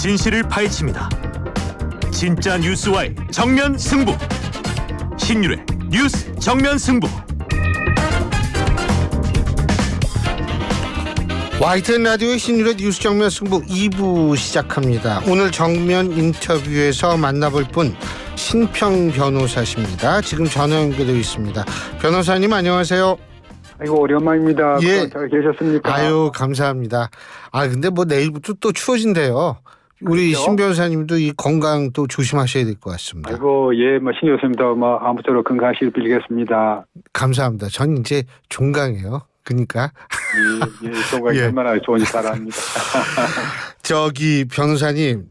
진실을 파헤칩니다. 진짜 뉴스와의 정면 승부. 신율의 뉴스 정면 승부. YTN 라디오의 신율의 뉴스 정면 승부 2부 시작합니다. 오늘 정면 인터뷰에서 만나볼 분 신평 변호사십니다. 지금 전화 연결되어 있습니다. 변호사님 안녕하세요. 아이고 오랜만입니다. 예. 잘 계셨습니까? 아유 감사합니다. 근데 뭐 내일부터 또 추워진대요. 우리 그렇죠? 신 변호사님도 이 건강 또 조심하셔야 될 것 같습니다. 아이고 신 교수님도 아무쪼록 건강하시길 빌겠습니다. 감사합니다. 전 이제 종강이에요. 그러니까 건강이 예. 얼마나 좋은지 잘 압니다. 저기 변호사님,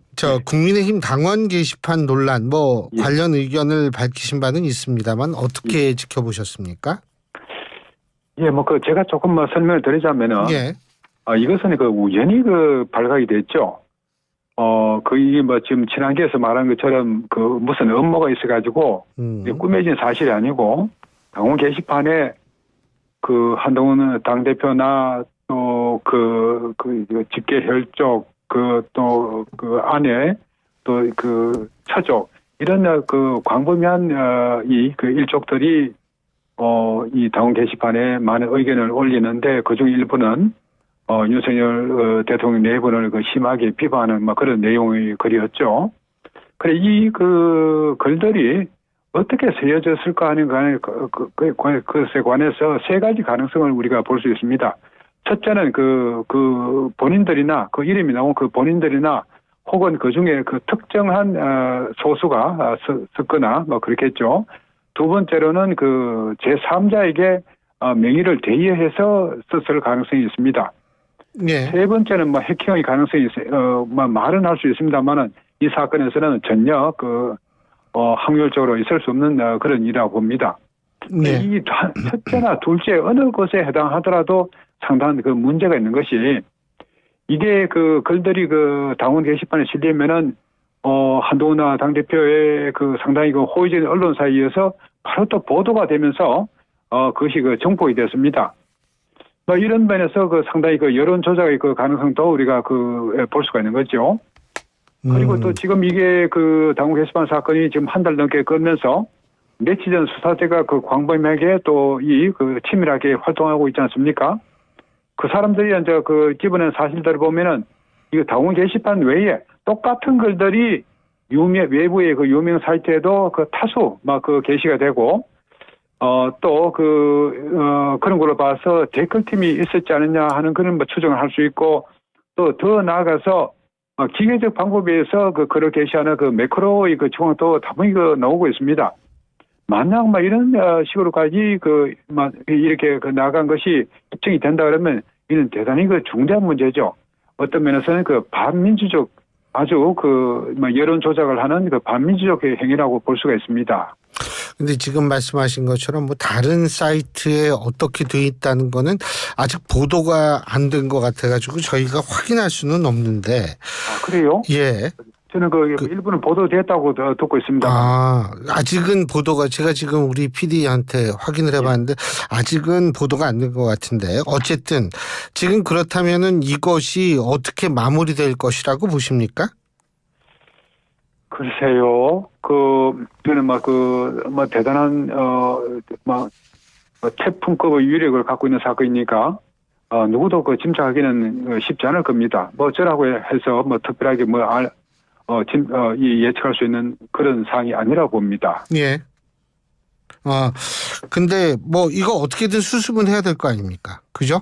국민의힘 당원 게시판 논란 예. 관련 의견을 밝히신 바는 있습니다만 어떻게 지켜보셨습니까? 제가 조금 설명을 드리자면은 예. 이것은 우연히 발각이 됐죠. 이게 지금 지난기에서 말한 것처럼 무슨 음모가 있어가지고 꾸며진 사실이 아니고 당원 게시판에 한동훈 당대표나 또 직계 혈족 아내 또 처족 이런 광범위한 일족들이 이 당원 게시판에 많은 의견을 올리는데 그중 일부는 윤석열 대통령 내분을 심하게 비판하는 그런 내용의 글이었죠. 그래 이 글들이 어떻게 쓰여졌을까 하는 것에 관해서 세 가지 가능성을 우리가 볼 수 있습니다. 첫째는 본인들이나 이름이 나온 본인들이나 혹은 그 중에 특정한 소수가 썼거나 그렇겠죠. 두 번째로는 제3자에게 명의를 대여해서 썼을 가능성이 있습니다. 예. 세 번째는 해킹의 가능성이 있어요. 말은 할 수 있습니다만은 이 사건에서는 전혀 확률적으로 있을 수 없는 그런 일이라고 봅니다. 네. 이 첫째나 둘째 어느 것에 해당하더라도 상당한 문제가 있는 것이 이게 글들이 당원 게시판에 실리면은 한동훈 당대표의 상당히 호의적인 언론사에 의해서 바로 또 보도가 되면서 그것이 정폭이 됐습니다. 이런 면에서 상당히 여론 조작의 가능성도 우리가 볼 수가 있는 거죠. 그리고 또 지금 이게 당원 게시판 사건이 지금 한 달 넘게 끌면서 며칠 전 수사대가 광범위하게 또 치밀하게 활동하고 있지 않습니까? 그 사람들이 이제 집어낸 사실들을 보면은 이 당원 게시판 외에 똑같은 글들이 외부의 유명 사이트에도 타수 게시가 되고 또 그런 걸로 봐서 댓글팀이 있었지 않느냐 하는 그런 추정을 할 수 있고 또 더 나아가서 기계적 방법에 의해서 글을 게시하는 매크로의情況도 다분히 나오고 있습니다. 만약 이런 식으로까지 이렇게 나간 것이 입증이 된다 그러면 이는 대단히 중대한 문제죠. 어떤 면에서는 반민주적 아주 여론 조작을 하는 반민주적 행위라고 볼 수가 있습니다. 근데 지금 말씀하신 것처럼 다른 사이트에 어떻게 돼 있다는 거는 아직 보도가 안 된 것 같아가지고 저희가 확인할 수는 없는데. 그래요? 예. 저는 일부는 보도됐다고 듣고 있습니다. 아직은 보도가 제가 지금 우리 PD한테 확인을 해봤는데 아직은 보도가 안 된 것 같은데 어쨌든 지금 그렇다면은 이것이 어떻게 마무리될 것이라고 보십니까? 글쎄요, 저는 대단한, 태풍급의 위력을 갖고 있는 사건이니까, 누구도 짐작하기는 쉽지 않을 겁니다. 저라고 해서 특별하게 예측할 수 있는 그런 사항이 아니라고 봅니다. 예. 근데 이거 어떻게든 수습은 해야 될 거 아닙니까? 그죠?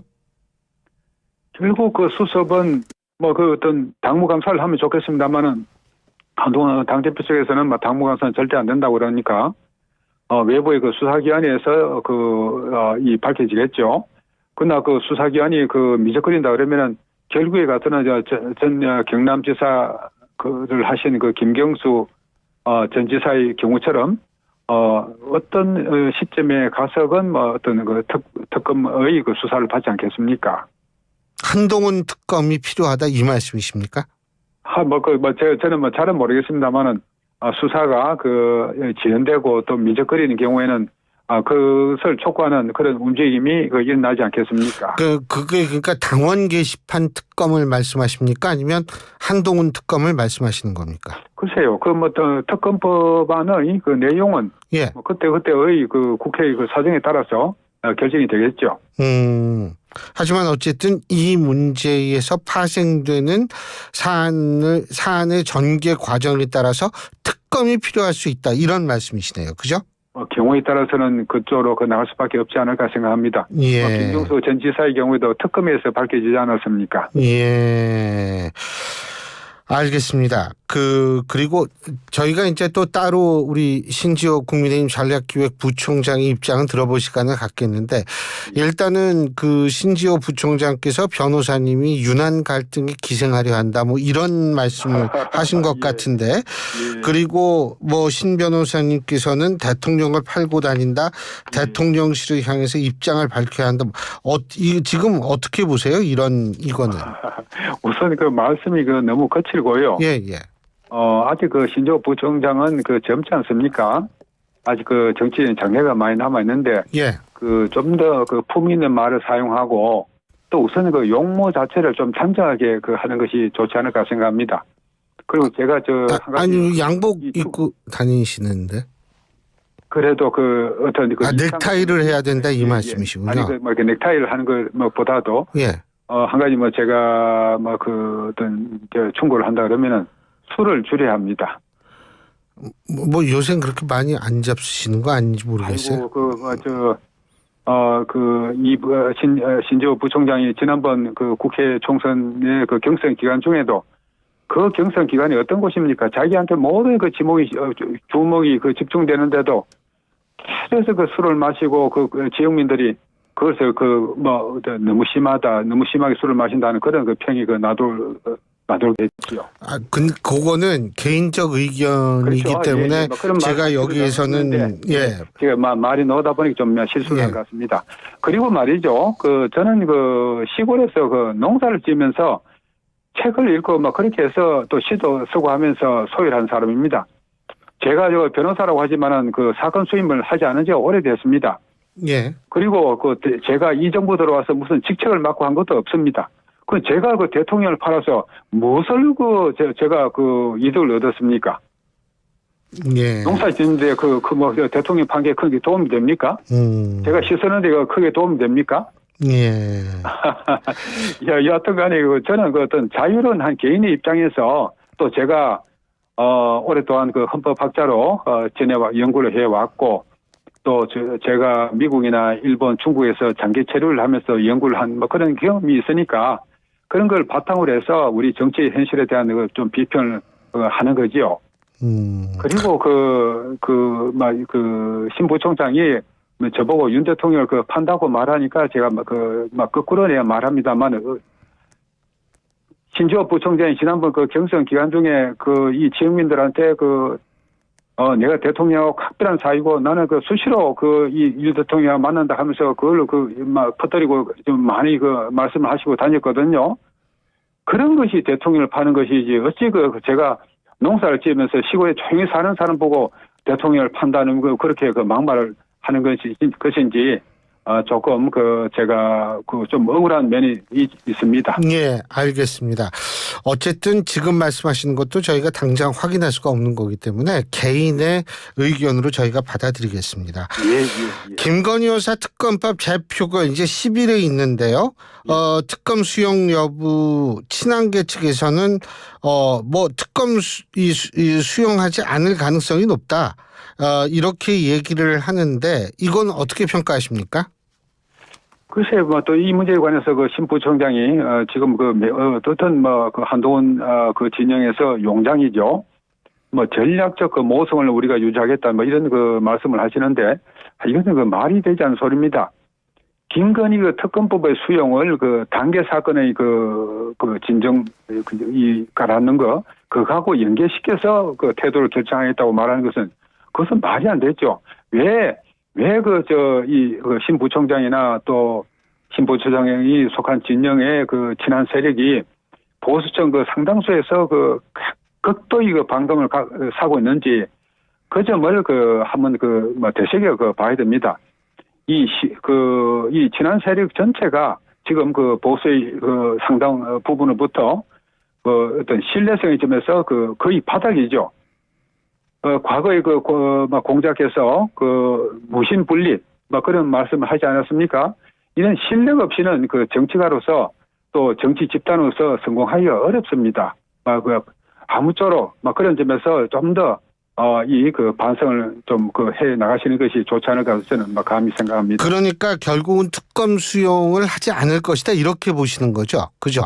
결국 수습은 어떤 당무감사를 하면 좋겠습니다만은, 한동훈 당대표 측에서는 당무감사는 절대 안 된다고 그러니까 외부의 수사기관에서 밝혀지겠죠. 그러나 수사기관이 미적거린다 그러면은 결국에 가서는 전 경남지사를 하신 김경수 전 지사의 경우처럼 어떤 시점에 가서건 어떤 특검의 수사를 받지 않겠습니까? 한동훈 특검이 필요하다 이 말씀이십니까? 저는 잘은 모르겠습니다만은 수사가 지연되고 또 미적거리는 경우에는 그것을 촉구하는 그런 움직임이 일어나지 않겠습니까? 그게 그러니까 당원 게시판 특검을 말씀하십니까? 아니면 한동훈 특검을 말씀하시는 겁니까? 글쎄요, 특검법안의 그 내용은 예. 그때의 그 국회의 그 사정에 따라서 결정이 되겠죠. 하지만 어쨌든 이 문제에서 파생되는 사안의 전개 과정에 따라서 특검이 필요할 수 있다. 이런 말씀이시네요. 그죠? 경우에 따라서는 그쪽으로 나갈 수밖에 없지 않을까 생각합니다. 예. 김종수 전 지사의 경우에도 특검에서 밝혀지지 않았습니까? 예. 알겠습니다. 그리고 저희가 이제 또 따로 우리 신지호 국민의힘 전략기획 부총장의 입장은 들어볼 시간을 갖겠는데 일단은 그 신지호 부총장께서 변호사님이 유난 갈등에 기생하려 한다 뭐 이런 말씀을 하신 것 같은데 예. 그리고 뭐 신 변호사님께서는 대통령을 팔고 다닌다 대통령실을 향해서 입장을 밝혀야 한다 지금 어떻게 보세요? 이거는 우선 그 말씀이 너무 거칠고요. 예. 아직 신지호 부총장은 젊지 않습니까? 아직 정치인 장래가 많이 남아 있는데, 예. 좀 더 품 있는 말을 사용하고, 또 우선 용모 자체를 좀 단정하게 하는 것이 좋지 않을까 생각합니다. 그리고 제가 한 가지 아니 양복 입고 다니시는데? 그래도 어떤 넥타이를 해야 된다 이 말씀이시군요. 아니 이렇게 넥타이를 하는 것보다도 예. 한 가지 제가 어떤 충고를 한다 그러면은 술을 줄여야 합니다. 뭐 요새 그렇게 많이 안 잡수시는 거 아닌지 모르겠어요. 신지호 부총장이 지난번 국회 총선의 경선 기간 중에도 그 경선 기간이 어떤 곳입니까? 자기한테 모든 주목이 집중되는데도 계속 술을 마시고 지역민들이 그것을 너무 심하게 술을 마신다는 그런 평이 나돌겠지요. 그거는 개인적 의견이기 그렇죠. 때문에 제가 여기에서는 제가 말이 나오다 보니까 좀 실수를 한 것 같습니다. 그리고 말이죠. 저는 시골에서 농사를 지으면서 책을 읽고 그렇게 해서 또 시도 쓰고 하면서 소유를 한 사람입니다. 제가 변호사라고 하지만은 사건 수임을 하지 않은 지가 오래됐습니다. 예. 그리고 제가 이 정부 들어와서 무슨 직책을 맡고 한 것도 없습니다. 제가 대통령을 팔아서 무엇을 제가 이득을 얻었습니까? 예. 농사 짓는데 대통령 판결 크게 도움이 됩니까? 제가 씻었는데 크게 도움이 됩니까? 예. 여하튼 간에 저는 어떤 자유로운 한 개인의 입장에서 또 제가 오랫동안 헌법학자로 연구를 해왔고 또 제가 미국이나 일본, 중국에서 장기 체류를 하면서 연구를 한 그런 경험이 있으니까 그런 걸 바탕으로 해서 우리 정치 현실에 대한 좀 비판을 하는 거지요. 그리고 신 부총장이 저보고 윤 대통령을 판다고 말하니까 제가 거꾸로 내야 말합니다만 신지호 부총장이 지난번 경선 기간 중에 이 지역민들한테 내가 대통령하고 각별한 사이고 나는 수시로 이 윤 대통령하고 만난다 하면서 그걸로 퍼뜨리고 좀 많이 말씀을 하시고 다녔거든요. 그런 것이 대통령을 파는 것이지 어찌 제가 농사를 지으면서 시골에 조용히 사는 사람 보고 대통령을 판다는 그렇게 막말을 하는 것인지 조금 제가 좀 억울한 면이 있습니다. 예, 알겠습니다. 어쨌든 지금 말씀하시는 것도 저희가 당장 확인할 수가 없는 거기 때문에 개인의 의견으로 저희가 받아들이겠습니다. 예. 김건희 여사 특검법 제표가 이제 10일에 있는데요. 특검 수용 여부 친한계 측에서는 특검 수용하지 않을 가능성이 높다. 이렇게 얘기를 하는데 이건 어떻게 평가하십니까? 글쎄요, 또 이 문제에 관해서 신 부총장이 지금 어떤 한동훈 진영에서 용장이죠. 전략적 모성을 우리가 유지하겠다 이런 말씀을 하시는데 이것은 말이 되지 않는 소리입니다. 김건희 특검법의 수용을 단계 사건의 진정 가라앉는 그거하고 연계시켜서 태도를 결정하겠다고 말하는 그것은 말이 안 되죠. 왜 신 부총장이나 또 신 부총장이 속한 진영의 친한 세력이 보수층 상당수에서 극도의 방dom을 사고 있는지 그 점을 한번 되새겨 봐야 됩니다. 이 친한 세력 전체가 지금 보수의 상당 부분으로부터 어떤 신뢰성의 점에서 거의 바닥이죠. 과거에 공작해서 무신 분립 그런 말씀을 하지 않았습니까? 이런 실력 없이는 정치가로서 또 정치 집단으로서 성공하기가 어렵습니다. 아무쪼록 그런 점에서 좀 더 반성을 좀 해 나가시는 것이 좋지 않을까 저는 감히 생각합니다. 그러니까 결국은 특검 수용을 하지 않을 것이다 이렇게 보시는 거죠, 그죠?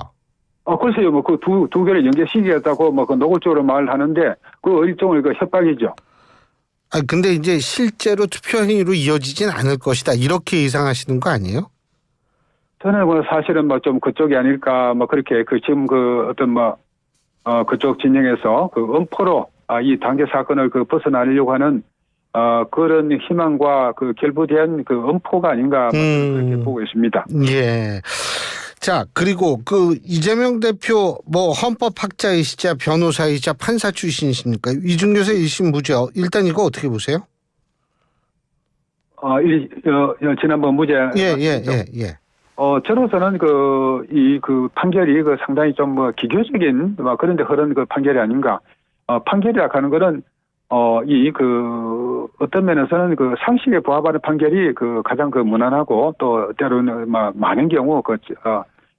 글쎄요, 두 개를 연계시키겠다고 노골적으로 말을 하는데 일종의 협박이죠. 근데 이제 실제로 투표 행위로 이어지진 않을 것이다 이렇게 예상하시는 거 아니에요? 저는 사실은 좀 그쪽이 아닐까 그렇게 지금 그쪽 진영에서 엄포로 이 단계 사건을 벗어나려고 하는 그런 희망과 결부된 엄포가 아닌가 그렇게 보고 있습니다. 예. 자, 그리고 이재명 대표 헌법학자이시자 변호사이자 판사 출신이십니까? 이중교사 1심 무죄. 일단 이거 어떻게 보세요? 지난번 무죄. 예. 저로서는 판결이 상당히 좀 기교적인 그런데 흐른 판결이 아닌가. 판결이라 하는 거는 어떤 면에서는 상식에 부합하는 판결이 가장 무난하고 또 때로는 많은 경우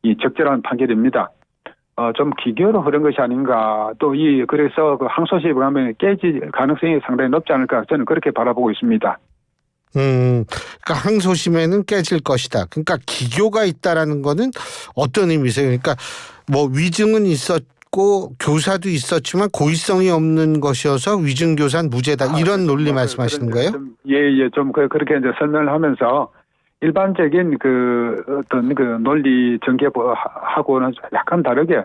이 적절한 판결입니다. 좀 기교로 흐른 것이 아닌가. 또 그래서 항소심에 가면 깨질 가능성이 상당히 높지 않을까 저는 그렇게 바라보고 있습니다. 그러니까 항소심에는 깨질 것이다. 그러니까 기교가 있다라는 거는 어떤 의미세요? 그러니까 위증은 있었고 교사도 있었지만 고의성이 없는 것이어서 위증 교사는 무죄다 이런 논리 말씀하시는 거예요? 예, 좀 그렇게 이제 설명을 하면서 일반적인 어떤 논리 전개하고는 약간 다르게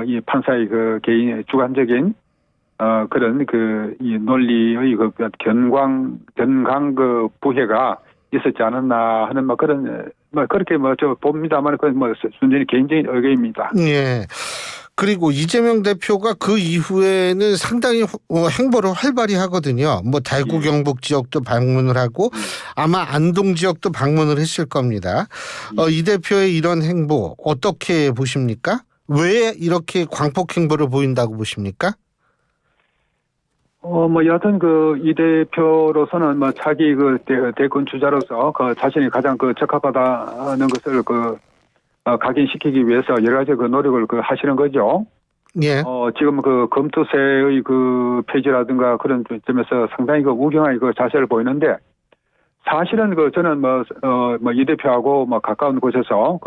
이 판사의 개인의 주관적인 그런 이 논리의 견강 부해가 있었지 않았나 하는 그런 그렇게 봅니다만 그건 순전히 개인적인 의견입니다. 예. 그리고 이재명 대표가 그 이후에는 상당히 행보를 활발히 하거든요. 달구 경북 지역도 방문을 하고 아마 안동 지역도 방문을 했을 겁니다. 이 대표의 이런 행보 어떻게 보십니까? 왜 이렇게 광폭 행보를 보인다고 보십니까? 여하튼 이 대표로서는 자기 대권 주자로서 자신이 가장 적합하다는 것을 각인시키기 위해서 여러 가지 노력을 하시는 거죠. 예. 지금 검투세의 폐지라든가 그런 점에서 상당히 우경한 자세를 보이는데 사실은 저는 이 대표하고 가까운 곳에서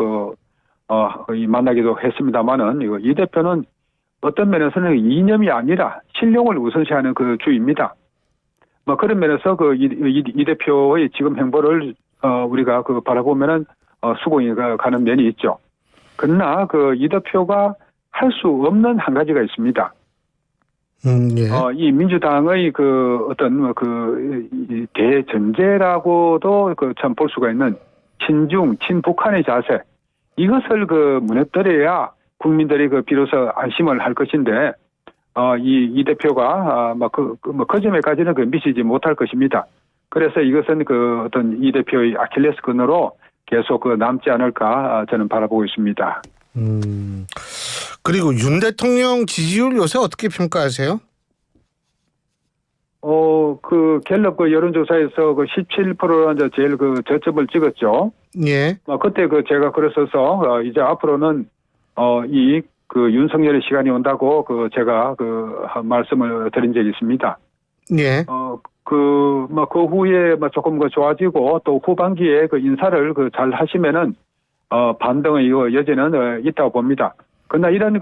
만나기도 했습니다만은 이 대표는 어떤 면에서는 이념이 아니라 실용을 우선시하는 주입니다. 그런 면에서 이 대표의 지금 행보를 우리가 바라보면은 수긍이 가는 면이 있죠. 그러나 이 대표가 할 수 없는 한 가지가 있습니다. 예. 이 민주당의 어떤 대전제라고도 참 볼 수가 있는 친중, 친북한의 자세 이것을 무너뜨려야 국민들이 비로소 안심을 할 것인데 이 대표가 그 점에까지는 미치지 못할 것입니다. 그래서 이것은 어떤 이 대표의 아킬레스건으로 계속 남지 않을까 저는 바라보고 있습니다. 그리고 윤 대통령 지지율 요새 어떻게 평가하세요? 갤럽 여론조사에서 17%로 이제 제일 저점을 찍었죠. 예. 그때 제가 그랬어서 이제 앞으로는 윤석열의 시간이 온다고 제가 말씀을 드린 적이 있습니다. 예. 그 후에 조금 좋아지고 또 후반기에 인사를 잘 하시면은 반등의 여지는 있다고 봅니다. 그러나 이런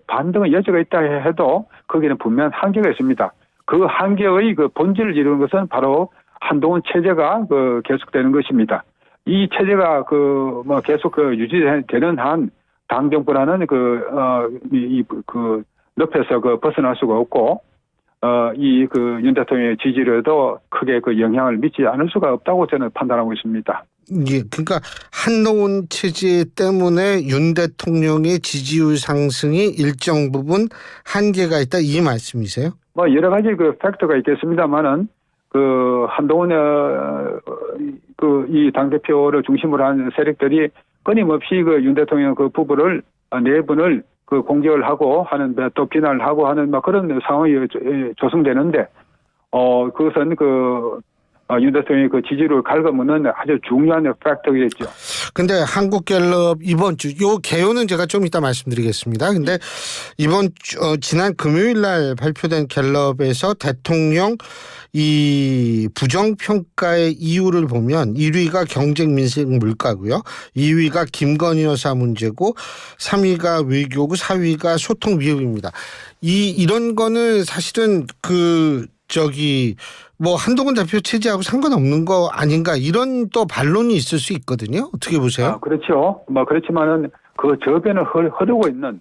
반등의 여지가 있다 해도 거기는 분명한 한계가 있습니다. 그 한계의 본질을 이루는 것은 바로 한동훈 체제가 계속되는 것입니다. 이 체제가 계속 유지되는 한 당 정권하는 늪에서 벗어날 수가 없고 윤 대통령의 지지율에도 크게 영향을 미치지 않을 수가 없다고 저는 판단하고 있습니다. 예, 그러니까 한동훈 체제 때문에 윤 대통령의 지지율 상승이 일정 부분 한계가 있다 이 말씀이세요? 뭐 여러 가지 그 팩터가 있겠습니다만은 그 한동훈의 그 이 당대표를 중심으로 한 세력들이 끊임없이 그 윤 대통령 그 부부를 네 분을 그 공격을 하고 하는 또 비난을 하고 하는 막 그런 상황이 조성되는데 그것은 윤 대통령의 그 지지를 갉아먹는 아주 중요한 팩터겠죠. 근데 한국갤럽 이번 주 요 개요는 제가 좀 이따 말씀드리겠습니다. 근데 이번 주 지난 금요일 날 발표된 갤럽에서 대통령 이 부정평가의 이유를 보면 1위가 경쟁 민생 물가고요. 2위가 김건희 여사 문제고 3위가 외교고 4위가 소통 위협입니다. 이런 거는 사실은 뭐 한동훈 대표 체제하고 상관없는 거 아닌가 이런 또 반론이 있을 수 있거든요. 어떻게 보세요? 그렇죠. 뭐 그렇지만은 그 저변을 흐르고 있는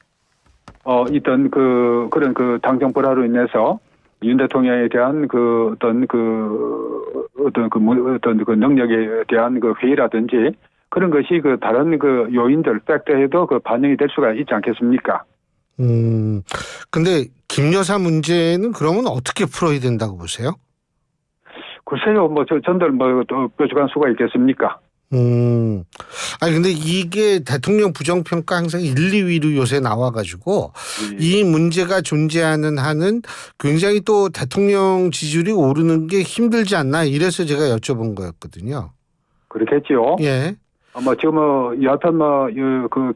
있던 그런 당정 불화로 인해서 윤 대통령에 대한 어떤 능력에 대한 회의라든지 그런 것이 다른 요인들 팩터에도 반영이 될 수가 있지 않겠습니까? 근데 김 여사 문제는 그러면 어떻게 풀어야 된다고 보세요? 글쎄요, 전들 또 뾰족한 수가 있겠습니까? 아니, 근데 이게 대통령 부정평가 항상 1, 2위로 요새 나와가지고 이 문제가 존재하는 한은 굉장히 또 대통령 지지율이 오르는 게 힘들지 않나 이래서 제가 여쭤본 거였거든요. 그렇겠지요. 예. 지금 여하튼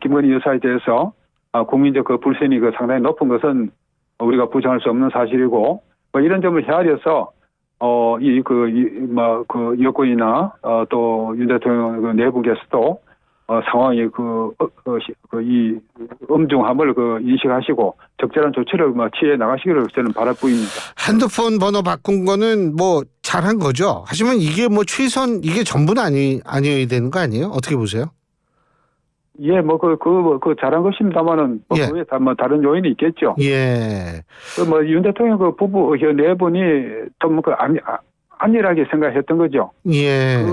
김건희 여사에 대해서 국민적 불신이 상당히 높은 것은 우리가 부정할 수 없는 사실이고 이런 점을 헤아려서 여권이나 또 윤 대통령 내부께서도 상황이 이 엄중함을 인식하시고 적절한 조치를 취해 나가시기를 저는 바랄 뿐입니다. 핸드폰 번호 바꾼 거는 뭐 잘한 거죠. 하지만 이게 뭐 최선 이게 전부는 아니어야 되는 거 아니에요? 어떻게 보세요? 예, 잘한 것입니다만은 예. 그에 다른 요인이 있겠죠. 예. 윤 대통령 부부 네 분이 좀 안일하게 생각했던 거죠. 예.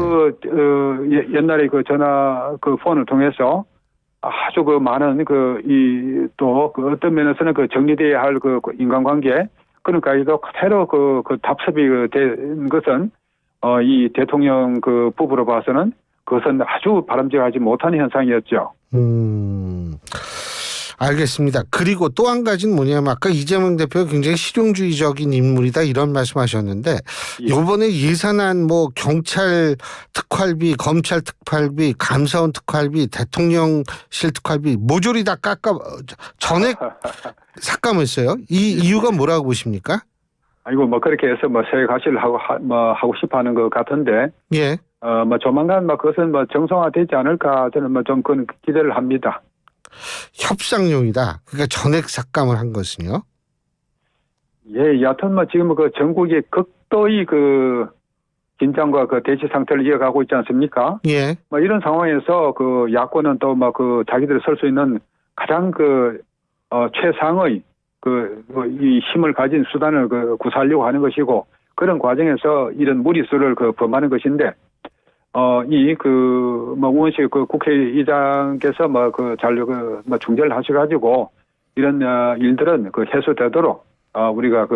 옛날에 전화 폰을 통해서 아주 많은 어떤 면에서는 정리돼야 할 인간관계 그러니까도 그대로 답습이 된 것은 이 대통령 부부로 봐서는 그것은 아주 바람직하지 못한 현상이었죠. 알겠습니다. 그리고 또 한 가지는 뭐냐면 아까 이재명 대표가 굉장히 실용주의적인 인물이다 이런 말씀하셨는데 이번에 예산안 경찰 특활비, 검찰 특활비, 감사원 특활비, 대통령실 특활비 모조리 다 전액 삭감했어요. 이 이유가 뭐라고 보십니까? 아이고 그렇게 해서 세액 과실을 하고 싶어하는 것 같은데. 예. 조만간 그것은 정상화되지 않을까 저는 좀 그런 기대를 합니다. 협상용이다. 그러니까 전액 삭감을 한 것은요? 예, 여하튼 지금 전국이 극도의 긴장과 대치 상태를 이어가고 있지 않습니까? 예. 이런 상황에서 야권은 또 자기들이 설 수 있는 가장 최상의 이 힘을 가진 수단을 구사하려고 하는 것이고 그런 과정에서 이런 무리수를 범하는 것인데 우원식 국회의장께서 잘 중재를 하셔가지고 이런 일들은 해소되도록 우리가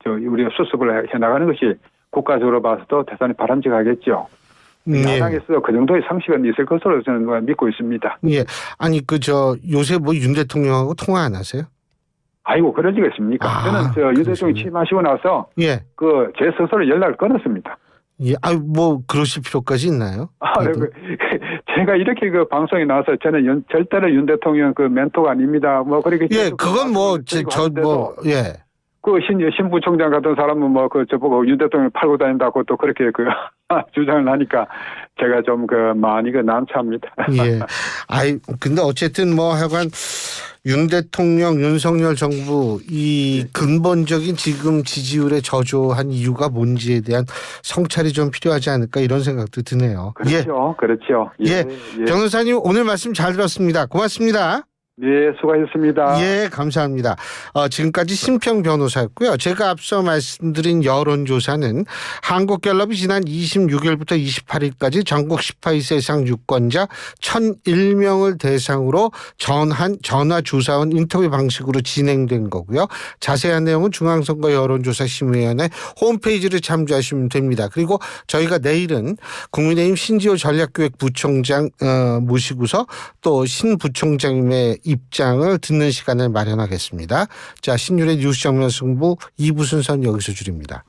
우리가 수습을 해나가는 것이 국가적으로 봐서도 대단히 바람직하겠죠. 야당에서 그 정도의 상식은 있을 것으로 저는 믿고 있습니다. 예. 아니 요새 윤 대통령하고 통화 안 하세요? 아이고 그러지겠습니까? 저는 윤 대통령이 취임하시고 나서 예. 제 스스로 연락을 끊었습니다. 예, 그러실 필요까지 있나요? 제가 이렇게 방송에 나와서 저는 절대로 윤 대통령 멘토가 아닙니다. 그렇게. 예, 그건 예. 신부총장 같은 사람은 저보고 윤 대통령 팔고 다닌다고 또 그렇게 주장을 하니까 제가 좀 많이 난처합니다. 예. 근데 어쨌든 하여간 윤 대통령, 윤석열 정부 이 근본적인 지금 지지율에 저조한 이유가 뭔지에 대한 성찰이 좀 필요하지 않을까 이런 생각도 드네요. 그렇죠. 예. 그렇죠. 예. 변호사님 오늘 말씀 잘 들었습니다. 고맙습니다. 네, 수고하셨습니다. 예, 감사합니다. 지금까지 심평 변호사였고요. 제가 앞서 말씀드린 여론조사는 한국갤럽이 지난 26일부터 28일까지 전국 18세 이상 유권자 1,001명을 대상으로 전화조사원 인터뷰 방식으로 진행된 거고요. 자세한 내용은 중앙선거 여론조사심의위원회 홈페이지를 참조하시면 됩니다. 그리고 저희가 내일은 국민의힘 신지호 전략기획부총장 모시고서 또 신부총장님의 입장을 듣는 시간을 마련하겠습니다. 자, 신율의 뉴스 정면 승부 2부 순서는 여기서 줄입니다.